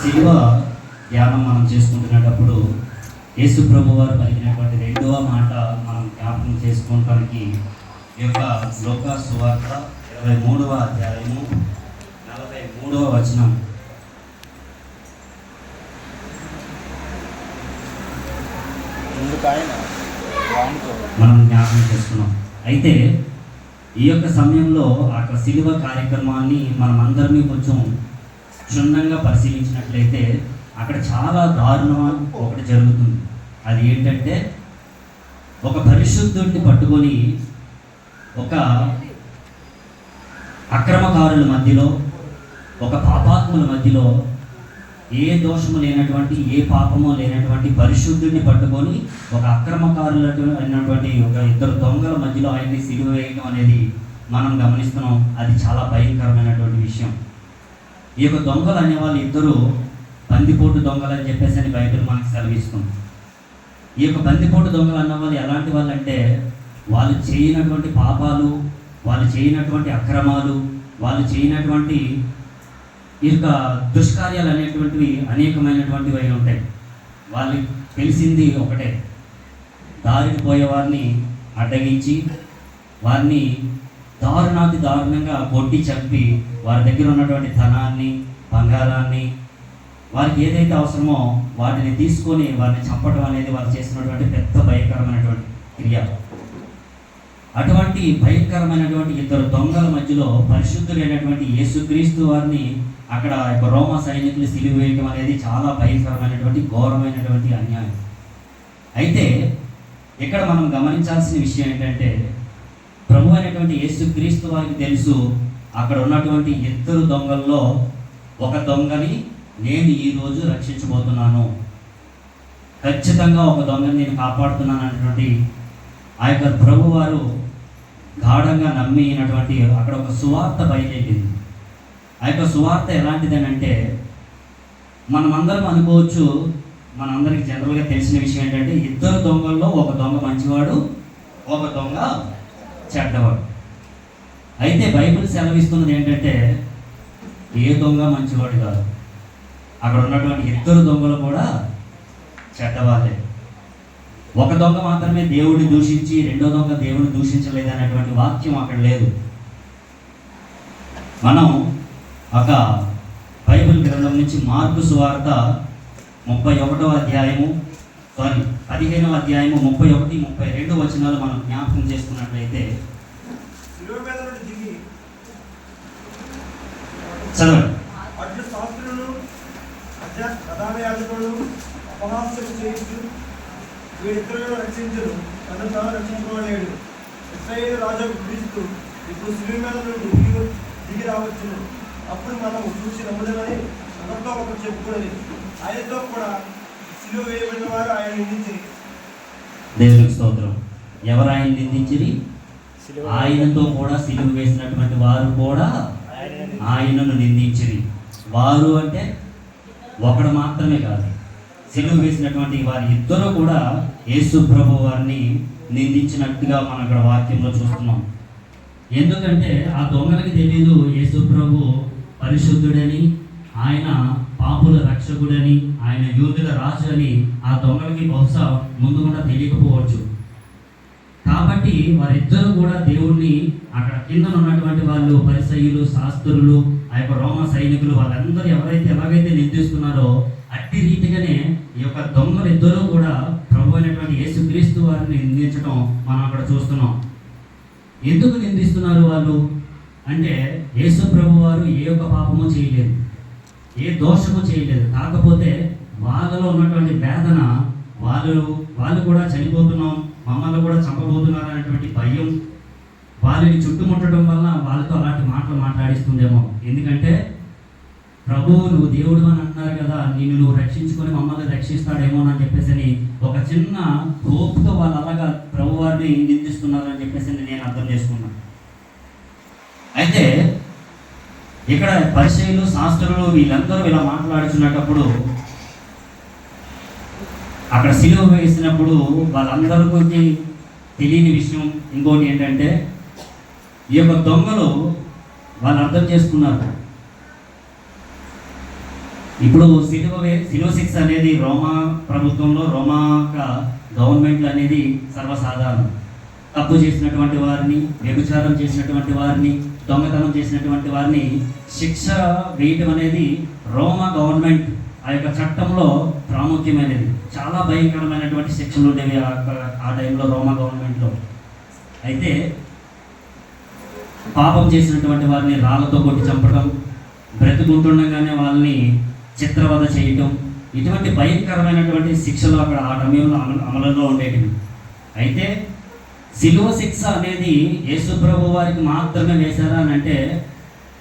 శిలువ ధ్యానం మనం చేసుకుంటున్నప్పుడు యేసు ప్రభు వారు పలికినటువంటి రెండవ మాట మనం జ్ఞాపకం చేసుకోవడానికి ఈ యొక్క లోకా సువార్త 23వ అధ్యాయము 43వ వచనం. మనం జ్ఞాపకం చేసుకున్నాం. అయితే ఈ యొక్క సమయంలో అక్కడ శిలువ కార్యక్రమాన్ని మనం అందరినీ కొంచెం క్షుణ్ణంగా పరిశీలించినట్లయితే అక్కడ చాలా దారుణం ఒకటి జరుగుతుంది. అది ఏంటంటే ఒక పరిశుద్ధుడిని పట్టుకొని ఒక అక్రమకారుల మధ్యలో, ఒక పాపాత్ముల మధ్యలో, ఏ దోషము లేనటువంటి, ఏ పాపము లేనటువంటి పరిశుద్ధుడిని పట్టుకొని ఒక అక్రమకారులు అయినటువంటి ఒక ఇద్దరు దొంగల మధ్యలో ఆయన్ని సిలువ వేయడం అనేది మనం గమనిస్తున్నాం. అది చాలా భయంకరమైనటువంటి విషయం. ఈ యొక్క దొంగలు అనేవాళ్ళు ఇద్దరు బందిపోటు దొంగలు అని చెప్పేసి అని బైబిల్ మనకు సెలవిస్తుంది. ఈ యొక్క బందిపోటు దొంగలు అన్న వాళ్ళు ఎలాంటి వాళ్ళు అంటే, వాళ్ళు చేయనటువంటి పాపాలు, వాళ్ళు చేయనటువంటి అక్రమాలు, వాళ్ళు చేయనటువంటి ఈ యొక్క దుష్కార్యాలు అనేటువంటివి అనేకమైనటువంటివి అయి ఉంటాయి. వాళ్ళకి తెలిసింది ఒకటే, దారిని పోయే వారిని అడ్డగించి వారిని దారుణాతి దారుణంగా కొట్టి చంపి వారి దగ్గర ఉన్నటువంటి ధనాన్ని, బంగారాన్ని, వారికి ఏదైతే అవసరమో వాటిని తీసుకొని వారిని చంపడం అనేది వారు చేసినటువంటి పెద్ద భయంకరమైనటువంటి క్రియ. అటువంటి భయంకరమైనటువంటి ఇద్దరు దొంగల మధ్యలో పరిశుద్ధులైనటువంటి యేసుక్రీస్తు వారిని అక్కడ రోమా సైనికులు సిలువ వేయడం అనేది చాలా భయంకరమైనటువంటి ఘోరమైనటువంటి అన్యాయం. అయితే ఇక్కడ మనం గమనించాల్సిన విషయం ఏంటంటే, ప్రభు అయినటువంటి యేసుక్రీస్తు వారికి తెలుసు అక్కడ ఉన్నటువంటి ఇద్దరు దొంగల్లో ఒక దొంగని నేను ఈరోజు రక్షించబోతున్నాను, ఖచ్చితంగా ఒక దొంగని నేను కాపాడుతున్నాను అనేటువంటి ఆ యొక్క ప్రభు వారు గాఢంగా నమ్మినటువంటి అక్కడ ఒక సువార్త బయలుదేరింది. ఆ యొక్క సువార్త ఎలాంటిదని అంటే, మనమందరం అనుకోవచ్చు, మనందరికి జనరల్గా తెలిసిన విషయం ఏంటంటే, ఇద్దరు దొంగల్లో ఒక దొంగ మంచివాడు, ఒక దొంగ చెడ్డవాడు. అయితే బైబిల్ సెలవిస్తున్నది ఏంటంటే, ఏ దొంగ మంచివాడు కాదు, అక్కడ ఉన్నటువంటి ఇద్దరు దొంగలు కూడా చెడ్డవాళ్ళే. ఒక దొంగ మాత్రమే దేవుడిని దూషించి రెండో దొంగ దేవుడిని దూషించలేదు అనేటువంటి వాక్యం అక్కడ లేదు. మనం ఒక బైబిల్ గ్రంథం నుంచి మార్కు సువార్త 15వ అధ్యాయము 31వ అధ్యాయము 31, 32 వచనాలు మనం జ్ఞాపకం చేసుకున్నట్లయితే చదవండి. వీరిద్దరు రక్షించరు, తను తాను రక్షించుకోలేడు. ఇశ్రాయేలు రాజు క్రీస్తు ఇప్పుడు శిలువ మీద నుండి దిగి రావచ్చును. అప్పుడు మనం చూసి నమ్ముదమని ఒకరితో ఒకరు చెప్పుకున్నది. ఆయనతో కూడా శిలువ వేయబడిన వారు ఆయన నిందించిరి. దేవునికి స్తోత్రం. ఎవరు ఆయన నిందించిరి? ఆయనతో కూడా సిలువ వేసినటువంటి వారు కూడా ఆయనను నిందించిరి. వారు అంటే ఒకడు మాత్రమే కాదు, సిలువ వేసినటువంటి వారి ఇద్దరు కూడా యేసు ప్రభు వారిని నిందించినట్టుగా మనం అక్కడ వాక్యంలో చూస్తున్నాం. ఎందుకంటే ఆ దొంగలకి తెలియదు యేసు ప్రభు పరిశుద్ధుడని, ఆయన పాపుల రక్షకుడని, ఆయన యూదుల రాజు అని ఆ దొంగలకి బహుశా ముందు కూడా తెలియకపోవచ్చు. కాబట్టి వారిద్దరూ కూడా దేవుణ్ణి అక్కడ కింద ఉన్నటువంటి వాళ్ళు పరిసయ్యులు, శాస్త్రులు, ఆ యొక్క రోమా సైనికులు, వాళ్ళందరూ ఎవరైతే ఎలాగైతే నిందిస్తున్నారో అట్టి రీతిగానే ఈ యొక్క దొంగలు ఇద్దరూ కూడా ప్రభు అయినటువంటి యేసుక్రీస్తు వారిని నిందించడం మనం అక్కడ చూస్తున్నాం. ఎందుకు నిందిస్తున్నారు వాళ్ళు అంటే, యేసు ప్రభు వారు ఏ యొక్క పాపము చేయలేదు, ఏ దోషము చేయలేదు. కాకపోతే వాళ్ళలో ఉన్నటువంటి వేదన, వాళ్ళు కూడా చనిపోతున్నాం, మమ్మల్ని కూడా చంపబోతున్నారు అనేటువంటి భయం వాళ్ళని చుట్టుముట్టడం వల్ల వాళ్ళతో అలాంటి మాటలు మాట్లాడిస్తుందేమో. ఎందుకంటే ప్రభువు నువ్వు దేవుడు అని అన్నారు కదా, నువ్వు రక్షించుకొని మమ్మల్ని రక్షిస్తాడేమో అని చెప్పేసి ఒక చిన్న హోప్తో వాళ్ళు అలాగా ప్రభు వారిని నిందిస్తున్నారని చెప్పేసి నేను అర్థం చేసుకున్నాను. అయితే ఇక్కడ పరిచయులు, శాస్త్రులు వీళ్ళందరూ ఇలా మాట్లాడుతున్నప్పుడు అక్కడ సిలువ వేసినప్పుడు వాళ్ళందరికీ తెలియని విషయం ఇంకోటి ఏంటంటే, ఈ యొక్క దొంగలు వాళ్ళు అర్థం చేసుకున్నారు, ఇప్పుడు సిలువ శిక్ష అనేది రోమా ప్రభుత్వంలో రోమా గవర్నమెంట్ అనేది సర్వసాధారణం. తప్పు చేసినటువంటి వారిని, వ్యభిచారం చేసినటువంటి వారిని, దొంగతనం చేసినటువంటి వారిని శిక్ష వేయటం అనేది రోమా గవర్నమెంట్ ఆ యొక్క చట్టంలో ప్రాముఖ్యమైనది. చాలా భయంకరమైనటువంటి శిక్షలు ఉండేవి ఆ టైంలో రోమా గవర్నమెంట్లో. అయితే పాపం చేసినటువంటి వారిని రాళ్ళతో కొట్టి చంపడం, బ్రతుకుంటుండగానే వాళ్ళని చిత్రవధ చేయటం, ఇటువంటి భయంకరమైనటువంటి శిక్షలు అక్కడ ఆ సమయంలో అమలులో ఉండేవి. అయితే సిలువ శిక్ష అనేది యేసుప్రభు వారికి మాత్రమే వేశారా అని అంటే,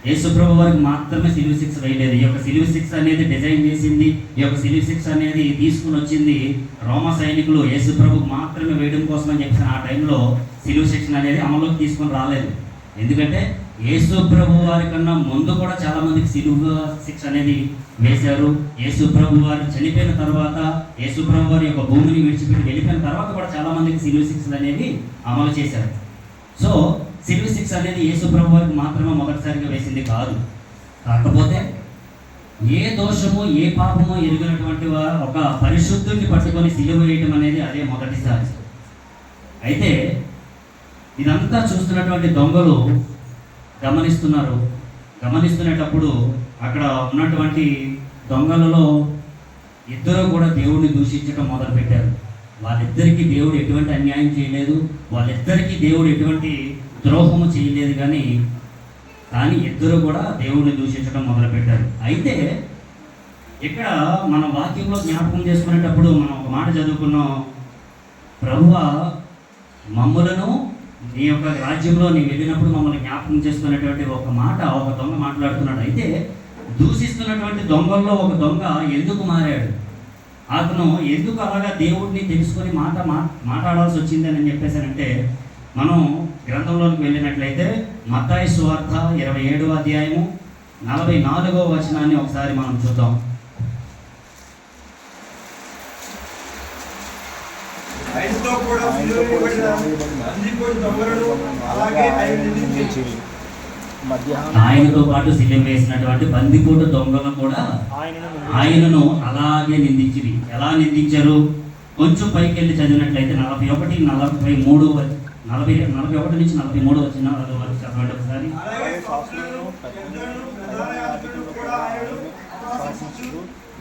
యేసుప్రభు వారికి మాత్రమే సిలువ శిక్ష వేయలేదు. ఈ యొక్క సిలువ శిక్ష అనేది డిజైన్ చేసింది, ఈ యొక్క సిలువ శిక్ష అనేది తీసుకుని వచ్చింది రోమా సైనికులు యేసుప్రభుకు మాత్రమే వేయడం కోసం అని చెప్పేసి ఆ టైంలో సిలువ శిక్ష అనేది అమలుకి తీసుకొని రాలేదు. ఎందుకంటే యేసుప్రభు వారి కన్నా ముందు కూడా చాలా మందికి సిలువ శిక్ష అనేది వేశారు. యేసుప్రభు వారు చనిపోయిన తర్వాత, యేసుప్రభు వారి యొక్క భూమిని విడిచిపెట్టి వెళ్ళిపోయిన తర్వాత కూడా చాలా మందికి సిలువ శిక్షలు అనేవి అమలు చేశారు. సో సిలువ శిక్ష అనేది యేసుప్రభు వారికి మాత్రమే మొదటిసారిగా వేసింది కాదు. కాకపోతే ఏ దోషము ఏ పాపము ఎరిగినటువంటి ఒక పరిశుద్ధుడిని పట్టుకొని సిలువ వేయటం అనేది అదే మొదటిసారి. అయితే ఇదంతా చూస్తున్నటువంటి దొంగలు గమనిస్తున్నప్పుడు అక్కడ ఉన్నటువంటి దొంగలలో ఇద్దరు కూడా దేవుడిని దూషించడం మొదలుపెట్టారు. వాళ్ళిద్దరికీ దేవుడు ఎటువంటి అన్యాయం చేయలేదు, వాళ్ళిద్దరికీ దేవుడు ఎటువంటి ద్రోహము చేయలేదు, కానీ ఇద్దరు కూడా దేవుడిని దూషించడం మొదలుపెట్టారు. అయితే ఇక్కడ మన వాక్యంలో జ్ఞాపకం చేసుకునేటప్పుడు మనం ఒక మాట చదువుకున్నాం, ప్రభువా మమ్ములను నీ యొక్క రాజ్యంలో నీ వెళ్ళినప్పుడు మమ్మల్ని జ్ఞాపకం చేసుకునేటువంటి ఒక మాట ఒక దొంగ మాట్లాడుతున్నాడు. అయితే దూషిస్తున్నటువంటి దొంగల్లో ఒక దొంగ ఎందుకు మారాడు, అతను ఎందుకు అలాగా దేవుడిని తెలుసుకొని మాట్లాడాల్సి వచ్చింది అని చెప్పేసానంటే, మనం గ్రంథంలోకి వెళ్ళినట్లయితే మత్తయి సువార్త 27వ అధ్యాయము 44వ వచనాన్ని ఒకసారి మనం చూద్దాం. ఆయనతో కూడా సిలువ వేయబడిన బందిపోటు దొంగలను అలాగే ఆయన నిందించి, ఆయనతో పాటు సిలువ వేసినటువంటి బందిపోటు దొంగలు కూడా ఆయనను అలాగే నిందించిరి. ఎలా నిందించారు? కొంచెం పైకి వెళ్ళి చదివినట్లయితే 41 నుంచి 43 వచ్చిన చదవండి ఒకసారి. అలాగే శాస్త్రులను, పెద్దలను, ప్రధాన యాజకులను కూడా ఆయనను అపహాసించుచు,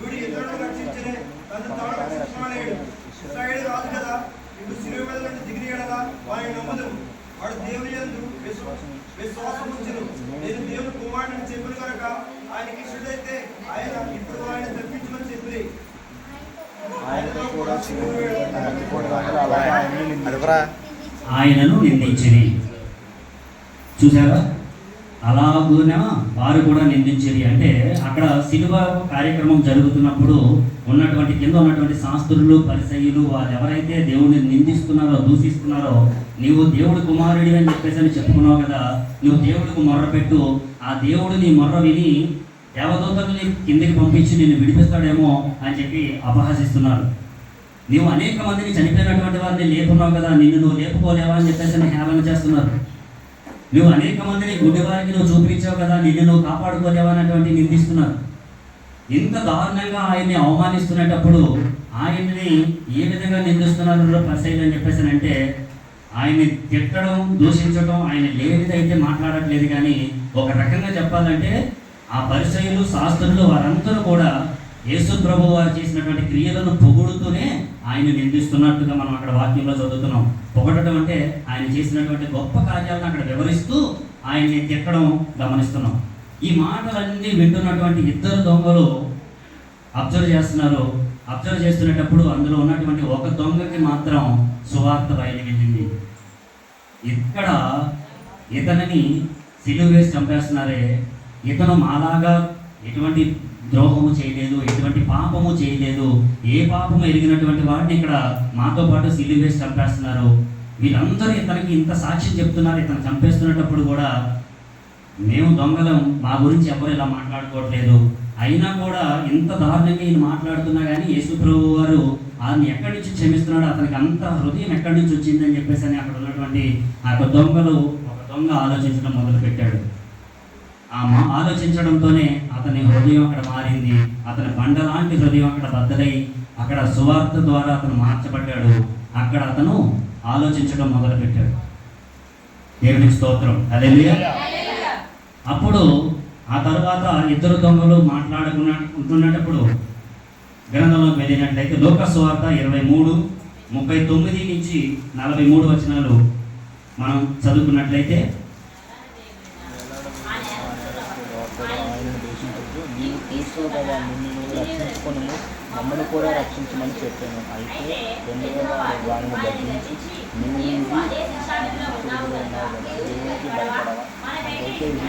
వీడు ఇతరులను రక్షించలే, తను తాను రక్షించుకోలేడు, ఇశ్రాయేలు రాజు కదా, ఇప్పుడు సిలువ మీద నుండి దిగిన యెడల వాని నమ్ముదుము, వాడు దేవుని యందు విశ్వాసం ఉంచును. నేను దేవుని కుమారుడిని చెప్పిన కనుక ఆయనకి ఇష్టడైతే ఆయన ఇప్పుడు ఆయన తప్పించమని చెప్పి ఆయనను నిందించిరి. చూసారా, అలాగునా వారు కూడా నిందించిరి. అంటే అక్కడ సిలువ కార్యక్రమం జరుగుతున్నప్పుడు కింద ఉన్నటువంటి శాస్త్రులు, పరిసయ్యులు, వాళ్ళు ఎవరైతే దేవుడిని నిందిస్తున్నారో, దూషిస్తున్నారో, నీవు దేవుడి కుమారుడి అని చెప్పేసి అని చెప్పుకున్నావు కదా, నువ్వు దేవుడికి మొర్ర పెట్టు, ఆ దేవుడు నీ మొర్ర విని దేవదూతల్ని కిందకి పంపించి నిన్ను విడిపిస్తాడేమో అని చెప్పి అపహసిస్తున్నారు. నీవు అనేక మందిని చనిపోయినటువంటి వారిని లేపున్నావు కదా, నిన్ను నువ్వు లేపుకోలేవా అని చెప్పేసి హేళన చేస్తున్నారు. నువ్వు అనేక మందిని గుడ్డి వారికి నువ్వు చూపించావు కదా, నిన్ను నువ్వు కాపాడుకోలేవా అనేటువంటి నిందిస్తున్నారు. ఇంత దారుణంగా ఆయన్ని అవమానిస్తున్నప్పుడు ఆయన్ని ఏ విధంగా నిందిస్తున్నారు పరిసయ్యులు అని చెప్పేసి అంటే, ఆయన్ని తిట్టడం, దూషించడం, ఆయన లేనిదైతే మాట్లాడట్లేదు. కానీ ఒక రకంగా చెప్పాలంటే ఆ పరిసయ్యులు, శాస్త్రులు వారందరూ కూడా యేసు ప్రభు వారు చేసినటువంటి క్రియలను పొగుడుతూనే ఆయన నిందిస్తున్నట్టుగా మనం అక్కడ వాక్యంలో చదువుతున్నాం. పొగడటం అంటే ఆయన చేసినటువంటి గొప్ప కార్యాలను అక్కడ వివరిస్తూ ఆయన్ని తిట్టడం గమనిస్తున్నాం. ఈ మాటలన్నీ వింటున్నటువంటి ఇద్దరు దొంగలు అబ్జర్వ్ చేస్తున్నప్పుడు అందులో ఉన్నటువంటి ఒక దొంగకి మాత్రం సువార్త బయలువెళ్ళింది. ఇక్కడ ఇతనిని సిలువ వేసి చంపేస్తున్నారే, ఇతను మాలాగా ఎటువంటి ద్రోహము చేయలేదు, ఎటువంటి పాపము చేయలేదు, ఏ పాపము ఎరిగినటువంటి వాడిని ఇక్కడ మాతో పాటు సిలువ వేసి చంపేస్తున్నారు. వీళ్ళందరూ ఇతనికి ఇంత సాక్ష్యం చెప్తున్నారు. ఇతను చంపేస్తున్నప్పుడు కూడా మేము దొంగలం, మా గురించి ఎవరు ఇలా మాట్లాడుకోవట్లేదు, అయినా కూడా ఇంత దారుణంగా ఈయన మాట్లాడుతున్నా కానీ యేసు ప్రభు వారు ఆయన ఎక్కడి నుంచి క్షమిస్తున్నాడు, అతనికి అంత హృదయం ఎక్కడి నుంచి వచ్చిందని చెప్పేసి అని అక్కడ ఉన్నటువంటి ఒక దొంగ ఆలోచించడం మొదలుపెట్టాడు. ఆ ఆలోచించడంతోనే అతని హృదయం అక్కడ మారింది. అతని బండ లాంటి హృదయం అక్కడ బద్దలై అక్కడ సువార్త ద్వారా అతను మార్చబడ్డాడు. అక్కడ అతను ఆలోచించడం మొదలుపెట్టాడు. దేవునికి స్తోత్రం. హల్లెలూయా. అప్పుడు ఆ తర్వాత ఇద్దరు దొంగలు మాట్లాడుకుంటున్నప్పుడు గ్రంథంలోకి వెళ్ళినట్లయితే లూకా సువార్త 23:39 నుంచి 43 వచనాలు మనం చదువుకున్నట్లయితే, నీవు తీసుకో కదా, నిన్ను రక్షించుకొని మమ్మల్ని కూడా రక్షించమని చెప్పాను. అయితే వారిని గద్దించి, నువ్వు దేవునికి భయపడవా? అయితే ఇది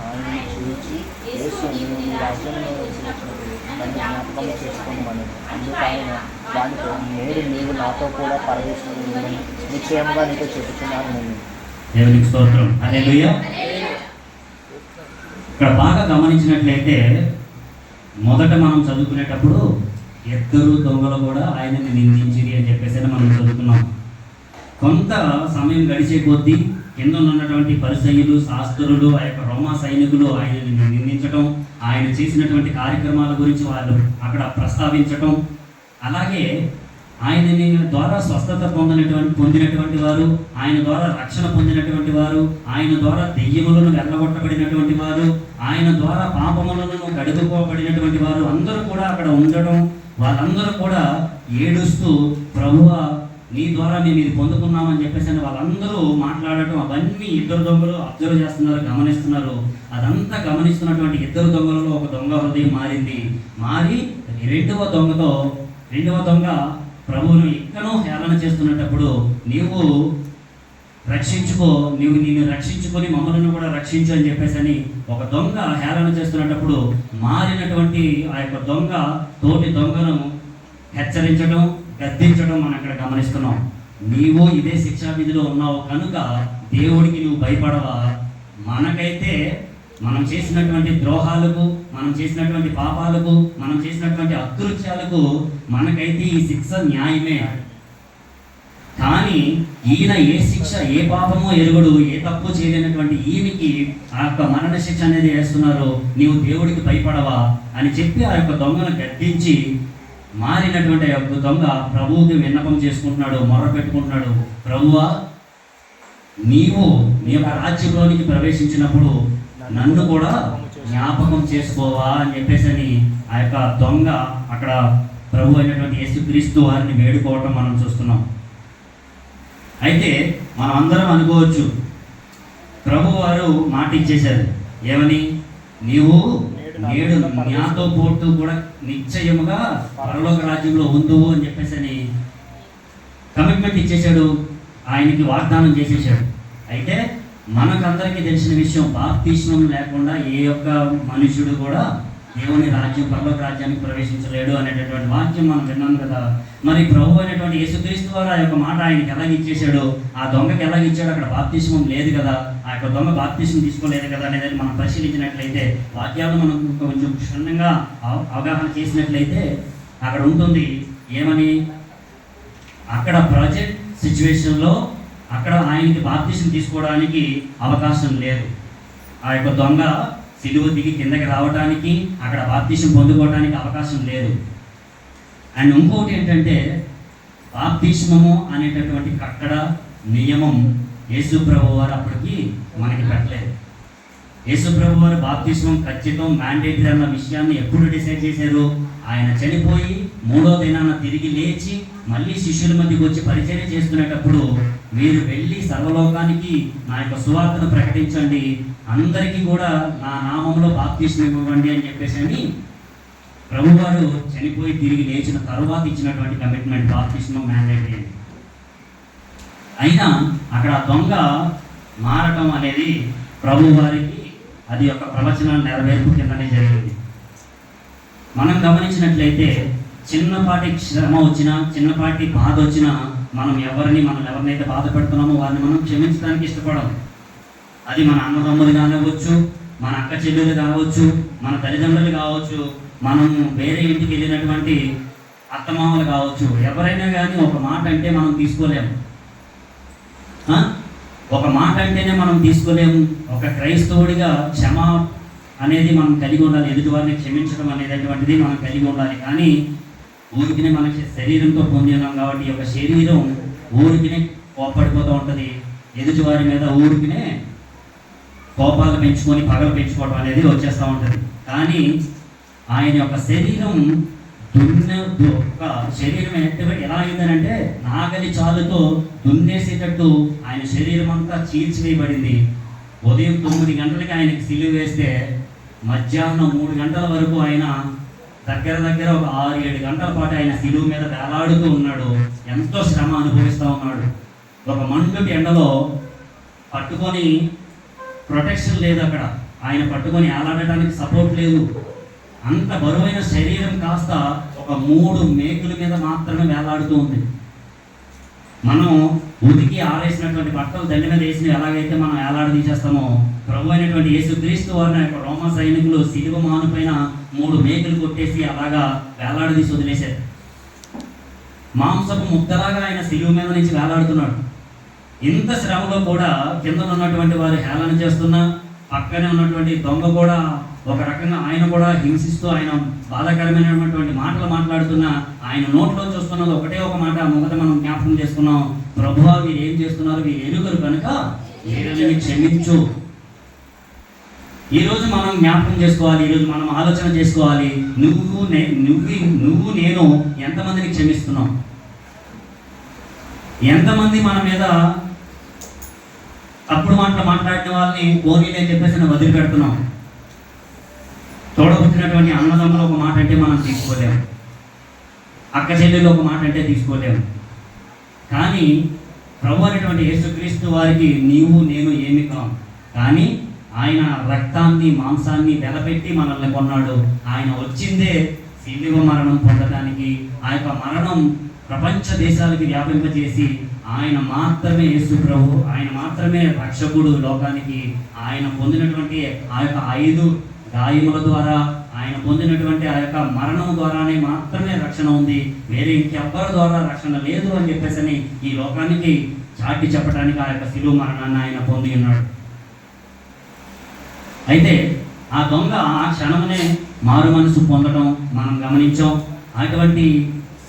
ఆయన చూచి, యేసు నీవు నీ రాజ్యంలో వచ్చినప్పుడు నన్ను జ్ఞాపకం చేసుకోమని. అందుకు ఆయన వానితో, నేడు నీవు నాతో కూడా పరదేశంలో నిశ్చయంగా నీతో చెప్పుతున్నాను నేను. దేవునికి స్తోత్రం. హల్లెలూయా. ఇక్కడ బాగా గమనించినట్లయితే మొదట మనం చదువుకునేటప్పుడు ఇద్దరు దొంగలు కూడా ఆయనని నిందించిరి అని చెప్పేసి మనం చదువుకున్నాం. కొంత సమయం గడిచే కొద్దీ కింద ఉన్నటువంటి పరిసయ్యులు, శాస్త్రులు, ఆ యొక్క రోమా సైనికులు ఆయనని నిందించటం, ఆయన చేసినటువంటి కార్యక్రమాల గురించి వాళ్ళు అక్కడ ప్రస్తావించటం, అలాగే ఆయనని ద్వారా స్వస్థత పొందినటువంటి వారు, ఆయన ద్వారా రక్షణ పొందినటువంటి వారు, ఆయన ద్వారా దెయ్యములను వెళ్ళగొట్టబడినటువంటి వారు, ఆయన ద్వారా పాపములను కడుగుకోబడినటువంటి వారు అందరూ కూడా అక్కడ ఉండడం, వాళ్ళందరూ కూడా ఏడుస్తూ, ప్రభువా నీ ద్వారా మేము ఇది పొందుకున్నామని చెప్పేసి వాళ్ళందరూ మాట్లాడటం, అవన్నీ ఇద్దరు దొంగలు అబ్జర్వ్ చేస్తున్నారు, గమనిస్తున్నారు. అదంతా గమనిస్తున్నటువంటి ఇద్దరు దొంగలలో ఒక దొంగ హృదయం మారి రెండవ దొంగ ప్రభువును ఇంకనూ హేళన చేస్తున్నప్పుడు, నీవు నిన్ను రక్షించుకొని మమ్మల్ని కూడా రక్షించు అని చెప్పేసి ఒక దొంగ హేళన చేస్తున్నప్పుడు మారినటువంటి ఆ యొక్క దొంగ తోటి దొంగను హెచ్చరించడం, గద్దించడం మనం అక్కడ గమనిస్తున్నాం. నీవు ఇదే శిక్షా విధిలో ఉన్నావు కనుక దేవుడికి నువ్వు భయపడవా? మనకైతే మనం చేసినటువంటి ద్రోహాలకు, మనం చేసినటువంటి పాపాలకు, మనం చేసినటువంటి అకృత్యాలకు మనకైతే ఈ శిక్ష న్యాయమే. కానీ ఈయన ఏ శిక్ష, ఏ పాపమో ఎరుగుడు, ఏ తప్పు చేయలేనటువంటి ఈయనకి ఆ యొక్క మరణ శిక్ష అనేది వేస్తున్నారు. నీవు దేవుడికి భయపడవా అని చెప్పి ఆ యొక్క దొంగను గద్దించి మారినటువంటి ఆ యొక్క దొంగ ప్రభువుకి విన్నపం చేసుకుంటున్నాడు, మొర్ర పెట్టుకుంటున్నాడు. ప్రభువా, నీవు నీ యొక్క రాజ్యంలోనికి ప్రవేశించినప్పుడు నన్ను కూడా జ్ఞాపకం చేసుకోవా అని చెప్పేసి ఆ యొక్క దొంగ అక్కడ ప్రభు అయినటువంటి యేసుక్రీస్తు వారిని వేడుకోవటం మనం చూస్తున్నాం. అయితే మనం అందరం అనుకోవచ్చు, ప్రభు వారు మాట ఇచ్చేశారు. ఏమని? నీవు నేడు నాతో పోటు కూడా నిశ్చయముగా పరలోక రాజ్యంలో ఉందువు అని చెప్పేసి కమిట్మెంట్ ఇచ్చేశాడు, ఆయనకి వాగ్దానం చేసేసాడు. అయితే మనకందరికీ తెలిసిన విషయం, బాప్తిస్మం లేకుండా ఏ ఒక్క మనుషుడు కూడా దేవుని రాజ్యం, పరలోక రాజ్యానికి ప్రవేశించలేడు అనేటటువంటి వాక్యం మనం విన్నాం కదా. మరి ప్రభు అయినటువంటి యేసుక్రీస్తు వారు ఆ యొక్క మాట ఆయనకి ఎలాగ ఇచ్చేశాడు, ఆ దొంగకి ఎలాగ ఇచ్చాడు? అక్కడ బాప్తిస్మం లేదు కదా, ఆ యొక్క దొంగ బాప్తిస్మం తీసుకోలేదు కదా అనేది మనం పరిశీలించినట్లయితే, వాక్యాలు మనం కొంచెం క్షుణ్ణంగా అవగాహన చేసినట్లయితే అక్కడ ఉంటుంది ఏమని, అక్కడ ప్రజెంట్ సిచ్యువేషన్లో అక్కడ ఆయనకి బాప్తిస్మం తీసుకోవడానికి అవకాశం లేదు. ఆ యొక్క దొంగ సిలువ దిగి కిందకి రావడానికి, అక్కడ బాప్తిస్మం పొందుకోవడానికి అవకాశం లేదు. అండ్ ఇంకోటి ఏంటంటే, బాప్తిస్మము అనేటటువంటి కట్టడ నియమం యేసు ప్రభు వారు అప్పటికి మనకి పెట్టలేదు. యేసు ప్రభు వారు బాప్తిస్మం ఖచ్చితం, మ్యాండేటరీ అన్న విషయాన్ని ఎప్పుడు డిసైడ్ చేశారు? ఆయన చనిపోయి 3వ దినాన తిరిగి లేచి మళ్ళీ శిష్యుల మధ్యకి వచ్చి పరిచర్య చేస్తున్నప్పుడు, మీరు వెళ్ళి సర్వలోకానికి నా యొక్క సువార్తను ప్రకటించండి, అందరికీ కూడా నా నామంలో బాప్తిస్మం ఇవ్వండి అని చెప్పేసి ప్రభువారు చనిపోయి తిరిగి లేచిన తరువాత ఇచ్చినటువంటి కమిట్మెంట్, బాప్తిస్మం మ్యాండేటరీ. అయినా అక్కడ దొంగ మారటం అనేది ప్రభువారికి అది ఒక ప్రవచనాల నెరవేర్పు కిందనే జరిగింది. మనం గమనించినట్లయితే చిన్నపాటి శ్రమ వచ్చినా, చిన్నపాటి బాధ వచ్చినా మనం ఎవరినైతే బాధ పెడుతున్నామో వారిని మనం క్షమించడానికి ఇష్టపడం. అది మన అన్నదమ్ములు కానివ్వచ్చు, మన అక్క చెల్లెలు కావచ్చు, మన తల్లిదండ్రులు కావచ్చు, మనం వేరే ఇంటికి వెళ్ళినటువంటి అత్తమామలు కావచ్చు, ఎవరైనా కానీ ఒక మాట అంటే మనం తీసుకోలేము. ఒక మాట అంటేనే మనం తీసుకోలేము. ఒక క్రైస్తవుడిగా క్షమ అనేది మనం కలిగి ఉండాలి. ఎదుటివారిని క్షమించడం అనేటటువంటిది మనం కలిగి ఉండాలి. కానీ ఊరికినే మనకి శరీరంతో పొంది ఉన్నాం కాబట్టి ఈ యొక్క శరీరం ఊరికినే కోపడిపోతూ ఉంటుంది. ఎదుటివారి మీద ఊరికినే కోపాలు పెంచుకొని పగలు పెంచుకోవడం అనేది వచ్చేస్తూ ఉంటుంది. కానీ ఆయన యొక్క శరీరం శరీరం ఎలా అయిందనంటే నాగలి చాలుతో దున్నేసేటట్టు ఆయన శరీరం అంతా చీల్చివేయబడింది. ఉదయం 9 గంటలకి ఆయనకి సిలువ వేస్తే మధ్యాహ్నం 3 గంటల వరకు ఆయన దగ్గర ఒక 6-7 గంటల పాటు ఆయన సిలువ మీద వేలాడుతూ ఉన్నాడు. ఎంతో శ్రమ అనుభవిస్తూ ఉన్నాడు. ఒక మండుటి ఎండలో పట్టుకొని ప్రొటెక్షన్ లేదు, అక్కడ ఆయన పట్టుకొని వేలాడటానికి సపోర్ట్ లేదు. అంత బరువైన శరీరం కాస్త ఒక 3 మేకుల మీద మాత్రమే వేలాడుతూ ఉంది. మనం ఉతికి ఆరేసినటువంటి బట్టలు దండి మీద వేసి ఎలాగైతే మనం వేలాడ తీసేస్తామో, ప్రభు అయినటువంటి యేసుక్రీస్తు వారిని యొక్క రోమా సైనికులు సిలువ మానుపైన 3 మేకులు కొట్టేసి అలాగా వేలాడదీసి వదిలేశారు. మాంసపు ముద్దలాగా ఆయన సిలువ మీద నుంచి వేలాడుతున్నాడు. ఇంత శ్రమలో కూడా కింద ఉన్నటువంటి వారు హేళన చేస్తున్నా, పక్కనే ఉన్నటువంటి దొంగ కూడా ఒక రకంగా ఆయన కూడా హింసిస్తూ ఆయన బాధాకరమైనటువంటి మాటలు మాట్లాడుతున్నా, ఆయన నోట్లో చూస్తున్నది ఒకటే ఒక మాట మొదట మనం జ్ఞాపకం చేసుకున్నాం, ప్రభువా వీరు ఏం చేస్తున్నారు, వీరు ఎరుగరు కనుక వీరిని క్షమించు. ఈరోజు మనం జ్ఞాపకం చేసుకోవాలి, ఈరోజు మనం ఆలోచన చేసుకోవాలి, నువ్వు నేను ఎంతమందిని క్షమిస్తున్నాం? ఎంతమంది మన మీద తప్పుడు మాటలు మాట్లాడిన వాళ్ళని పోనీలే చెప్పేసి వదిలిపెడుతున్నాం? తోడబుట్టినటువంటి అన్నదమ్ములు ఒక మాట అంటే మనం తీసుకోలేము, అక్క చెల్లెలు ఒక మాట అంటే తీసుకోలేము. కానీ ప్రభు అనేటువంటి యేసుక్రీస్తు వారికి నీవు నేను ఏమి కాం, కానీ ఆయన రక్తాన్ని మాంసాన్ని వెలపెట్టి మనల్ని కొన్నాడు. ఆయన వచ్చిందే సిలువ మరణం పొందడానికి. ఆ యొక్క మరణం ప్రపంచ దేశాలకి వ్యాపింపజేసి ఆయన మాత్రమే యేసు ప్రభు, ఆయన మాత్రమే రక్షకుడు లోకానికి. ఆయన పొందినటువంటి ఆ యొక్క 5 గాయముల ద్వారా, ఆయన పొందినటువంటి ఆ యొక్క మరణం ద్వారానే మాత్రమే రక్షణ ఉంది, వేరే ఇంకెవ్వరి ద్వారా రక్షణ లేదు అని చెప్పేసి ఈ లోకానికి చాటి చెప్పడానికి ఆ యొక్క శిలువ మరణాన్ని ఆయన పొంది ఉన్నాడు. అయితే ఆ దొంగ ఆ క్షణమునే మారు మనసు పొందడం మనం గమనించాం. అటువంటి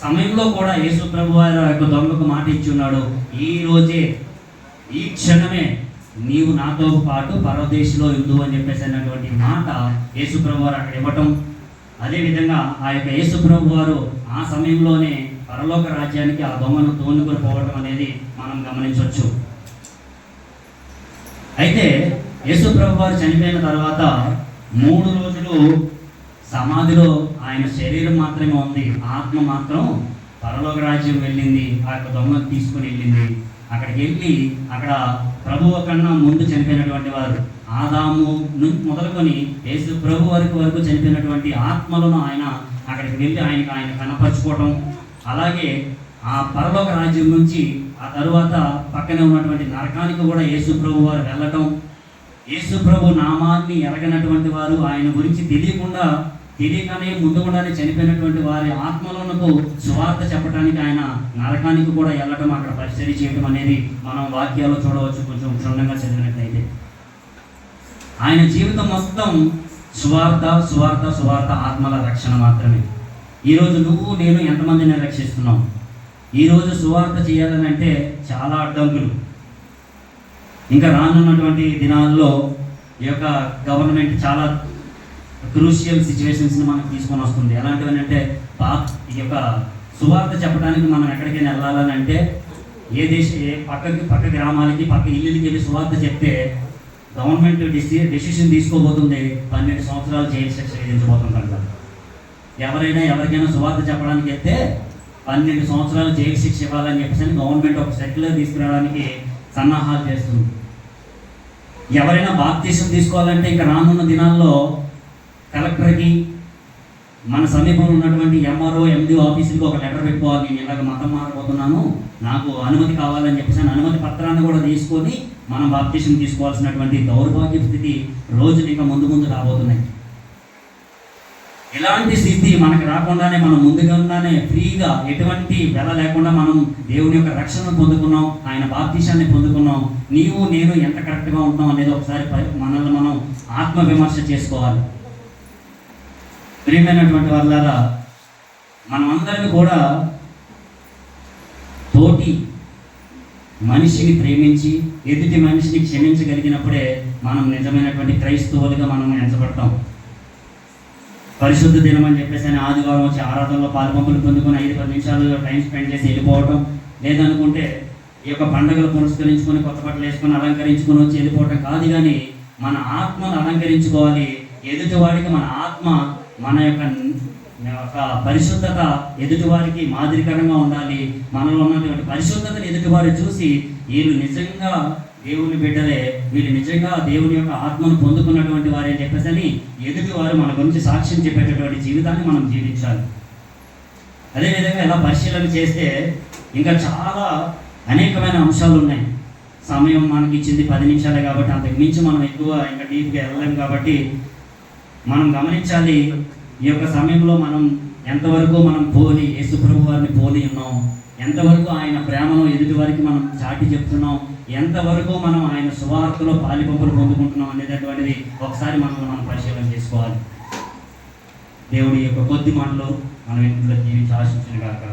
సమయంలో కూడా యేసు ప్రభు వారు యొక్క దొంగకు మాట ఇచ్చి ఉన్నాడు, ఈ రోజే ఈ క్షణమే నీవు నాతో పాటు పరదేశంలో ఉండు అని చెప్పేసి అన్నటువంటి మాట యేసు ప్రభు వారు అక్కడ ఇవ్వటం. అదేవిధంగా ఆ యొక్క యేసు ప్రభు వారు ఆ సమయంలోనే పరలోక రాజ్యానికి ఆ దొంగను తోలుకొని పోవటం అనేది మనం గమనించవచ్చు. అయితే యేసు ప్రభు వారు చనిపోయిన తర్వాత 3 రోజులు సమాధిలో ఆయన శరీరం మాత్రమే ఉంది, ఆత్మ మాత్రం పరలోక రాజ్యం వెళ్ళింది. ఆ యొక్క దొంగను తీసుకుని వెళ్ళింది. అక్కడికి వెళ్ళి అక్కడ ప్రభువు కన్నా ముందు చనిపోయినటువంటి వారు ఆదాము నుంచి మొదలుకొని యేసు ప్రభు వరకు చనిపోయినటువంటి ఆత్మలను ఆయన అక్కడికి వెళ్ళి ఆయన కనపరుచుకోవటం. అలాగే ఆ పరలోక రాజ్యం నుంచి ఆ తరువాత పక్కనే ఉన్నటువంటి నరకానికి కూడా యేసు ప్రభు వారు వెళ్ళటం. యేసు ప్రభు నామాన్ని ఎరగనటువంటి వారు, ఆయన గురించి తెలియకనే ముందుగానే చనిపోయినటువంటి వారి ఆత్మలకు సువార్త చెప్పడానికి ఆయన నరకానికి కూడా వెళ్ళటం, అక్కడ పరిచర్య చేయడం అనేది మనం వాక్యాల్లో చూడవచ్చు. కొంచెం క్షుణ్ణంగా చదివినట్లయితే ఆయన జీవితం మొత్తం సువార్త ఆత్మల రక్షణ మాత్రమే. ఈరోజు నువ్వు నేను ఎంతమందిని రక్షిస్తున్నాం? ఈరోజు సువార్త చేయాలని అంటే చాలా అడ్డంకులు. ఇంకా రానున్నటువంటి దినాల్లో ఈ యొక్క గవర్నమెంట్ చాలా క్రూషియల్ సిచ్యువేషన్స్ని మనకు తీసుకొని వస్తుంది. ఎలాంటివి అంటే ఈ యొక్క సువార్త చెప్పడానికి మనం ఎక్కడికైనా వెళ్ళాలని అంటే పక్క గ్రామాలకి పక్క ఇల్లుకి వెళ్ళి సువార్త చెప్తే గవర్నమెంట్ డెసిషన్ తీసుకోబోతుంది, 12 సంవత్సరాలు జైలు శిక్ష విధించబోతుందంట. ఎవరికైనా సువార్త చెప్పడానికి వెళ్తే 12 సంవత్సరాలు జైలు శిక్ష ఇవ్వాలని చెప్పేసి గవర్నమెంట్ ఒక సర్క్యులర్ తీసుకురావడానికి సన్నాహాలు చేస్తుంది. ఎవరైనా బాప్తీసం తీసుకోవాలంటే ఇంకా రానున్న దినాల్లో కలెక్టర్కి మన సమీపంలో ఉన్నటువంటి ఎంఆర్ఓ ఎండి ఆఫీసులకు ఒక లెటర్ పెట్టుకోవాలి, నేను ఇలాగ మతం మారబోతున్నాను, నాకు అనుమతి కావాలని చెప్పేసి అనుమతి పత్రాన్ని కూడా తీసుకొని మనం బాప్తీసం తీసుకోవాల్సినటువంటి దౌర్భాగ్య స్థితి రోజులు ఇంకా ముందు రాబోతున్నాయి. ఇలాంటి స్థితి మనకు రాకుండానే మనం ముందుగానే ఫ్రీగా ఎటువంటి వెల లేకుండా మనం దేవుని యొక్క రక్షణను పొందుకున్నాం, ఆయన బాప్తీసాన్ని పొందుకున్నాం. నీవు నేను ఎంత కరెక్ట్గా ఉంటున్నాం అనేది ఒకసారి మనల్ని మనం ఆత్మవిమర్శ చేసుకోవాలి. ప్రియమైనటువంటి వాళ్ళారా, మనమందరం కూడా తోటి మనిషిని ప్రేమించి ఎదుటి మనిషిని క్షమించగలిగినప్పుడే మనం నిజమైనటువంటి క్రైస్తవులుగా మనం ఎంచబడతాం. పరిశుద్ధ దినం అని చెప్పేసి ఆదివారం వచ్చి ఆరాధనలో పాల్పంపులు పొందుకొని 5-10 నిమిషాలు టైం స్పెండ్ చేసి వెళ్ళిపోవటం, లేదనుకుంటే ఈ యొక్క పండుగలు పురస్కరించుకొని కొత్త బట్టలు వేసుకొని అలంకరించుకొని వచ్చి వెళ్ళిపోవటం కాదు. కానీ మన ఆత్మను అలంకరించుకోవాలి. ఎదుటివాడికి మన ఆత్మ, మన యొక్క పరిశుద్ధత ఎదుటివారికి మాదిరికరంగా ఉండాలి. మనలో ఉన్నటువంటి పరిశుద్ధతను ఎదుటివారు చూసి వీళ్ళు నిజంగా దేవుని బిడ్డలే, వీళ్ళు నిజంగా దేవుని యొక్క ఆత్మను పొందుకున్నటువంటి వారే అని చెప్పేసి ఎదుటివారు మన గురించి సాక్ష్యం చెప్పేటటువంటి జీవితాన్ని మనం జీవించాలి. అదేవిధంగా ఇలా పరిశీలన చేస్తే ఇంకా చాలా అనేకమైన అంశాలు ఉన్నాయి. సమయం మనకి ఇచ్చింది 10 నిమిషాలే కాబట్టి అంతకు మించి మనం ఎక్కువ ఇంకా డీప్గా వెళ్ళలేం. కాబట్టి మనం గమనించాలి, ఈ యొక్క సమయంలో మనం ఎంతవరకు మనం పోలి యేసుప్రభు వారిని పోలి ఉన్నాం, ఎంతవరకు ఆయన ప్రేమను ఎదుటి వారికి మనం చాటి చెప్తున్నాం, ఎంతవరకు మనం ఆయన సువార్తలో పాలిపంపులు పొందుకుంటున్నాం అనేటటువంటిది ఒకసారి మనం పరిశీలన చేసుకోవాలి. దేవుడి యొక్క కొద్ది మాటలు మనం ఇంట్లో జీవించి ఆశించిన కాక.